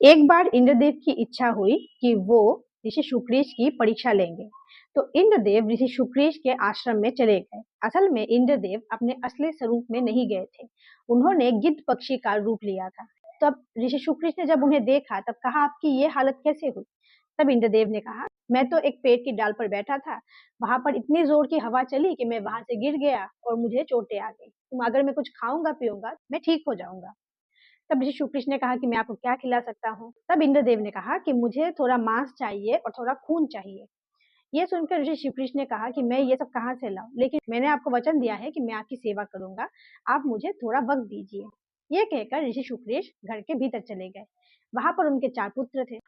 एक बार इंद्रदेव की इच्छा हुई कि वो ऋषि शुक्रेश की परीक्षा लेंगे, तो इंद्रदेव ऋषि शुक्रेश के आश्रम में चले गए। असल में इंद्रदेव अपने असली स्वरूप में नहीं गए थे, उन्होंने गिद्ध पक्षी का रूप लिया था। तब ऋषि शुक्रेश ने जब उन्हें देखा तब कहा, आपकी ये हालत कैसे हुई? तब इंद्रदेव ने कहा, मैं तो एक पेड़ की डाल पर बैठा था, वहां पर इतनी जोर की हवा चली कि मैं वहां से गिर गया और मुझे चोटें आ गई। तुम अगर मैं कुछ खाऊंगा पीऊंगा मैं ठीक हो जाऊंगा। तब ऋषि शुक्रेश ने कहा कि मैं आपको क्या खिला सकता हूँ? तब इंद्रदेव ने कहा कि मुझे थोड़ा मांस चाहिए और थोड़ा खून चाहिए। ये सुनकर ऋषि शुक्रेश ने कहा कि मैं ये सब कहाँ से लाऊं? लेकिन मैंने आपको वचन दिया है कि मैं आपकी सेवा करूंगा, आप मुझे थोड़ा वक्त दीजिए। ये कहकर ऋषि शुक्रेश घर के भीतर चले गए। वहां पर उनके 4 पुत्र थे।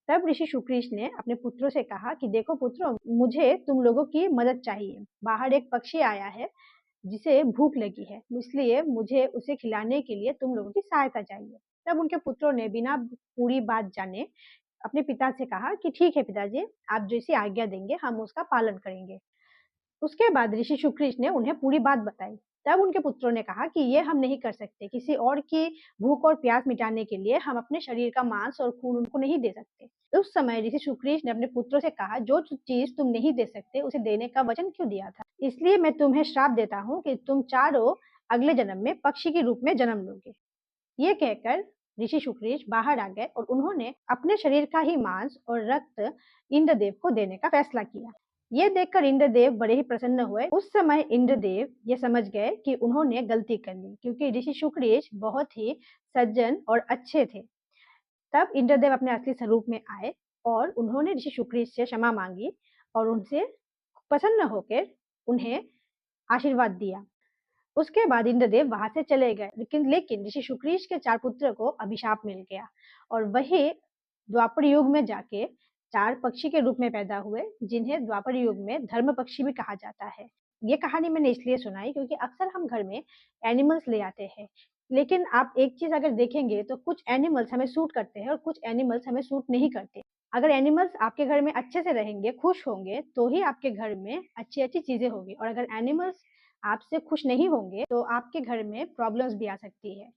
तब ऋषि शुक्रेश ने अपने पुत्रों से कहा कि देखो पुत्रों, मुझे तुम लोगों की मदद चाहिए। बाहर एक पक्षी आया है जिसे भूख लगी है, इसलिए मुझे उसे खिलाने के लिए तुम लोगों की सहायता चाहिए। तब उनके पुत्रों ने बिना पूरी बात जाने अपने पिता से कहा कि ठीक है पिताजी, आप जैसी आज्ञा देंगे हम उसका पालन करेंगे। उसके बाद ऋषि शुक्रेश ने उन्हें पूरी बात बताई। तब उनके पुत्रों ने कहा कि ये हम नहीं कर सकते, किसी और की भूख और प्यास मिटाने के लिए हम अपने शरीर का मांस और खून उनको नहीं दे सकते। उस समय ऋषि शुक्रेश ने अपने पुत्रों से कहा, जो चीज तुम नहीं दे सकते उसे देने का वचन क्यों दिया था? इसलिए मैं तुम्हें श्राप देता हूँ कि तुम चारों अगले जन्म में पक्षी के रूप में जन्म लोगे। ये कहकर ऋषि शुक्रेश बाहर आ गए और उन्होंने अपने शरीर का ही मांस और रक्त इंद्रदेव को देने का फैसला किया। ये देखकर इंद्रदेव बड़े ही प्रसन्न हुए। उस समय इंद्रदेव ये समझ गए कि उन्होंने गलती कर ली, क्योंकि ऋषि शुक्रेश बहुत ही सज्जन और अच्छे थे। तब इंद्रदेव अपने असली स्वरूप में आए और उन्होंने ऋषि शुक्रेश से क्षमा मांगी और उनसे प्रसन्न होकर उन्हें आशीर्वाद दिया। उसके बाद इंद्रदेव वहां से चले गए, लेकिन ऋषि शुक्रेश के 4 पुत्र को अभिशाप मिल गया और वही द्वापर युग में जाके 4 पक्षी के रूप में पैदा हुए, जिन्हें द्वापर युग में धर्म पक्षी भी कहा जाता है। ये कहानी मैंने इसलिए सुनाई क्योंकि अक्सर हम घर में एनिमल्स ले आते हैं, लेकिन आप एक चीज अगर देखेंगे तो कुछ एनिमल्स हमें सूट करते हैं और कुछ एनिमल्स हमें सूट नहीं करते। अगर एनिमल्स आपके घर में अच्छे से रहेंगे, खुश होंगे, तो ही आपके घर में अच्छी अच्छी चीजें होगी, और अगर एनिमल्स आपसे खुश नहीं होंगे तो आपके घर में प्रॉब्लम्स भी आ सकती है।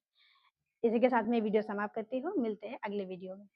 इसी के साथ मैं वीडियो समाप्त करती हूँ। मिलते हैं अगले वीडियो में।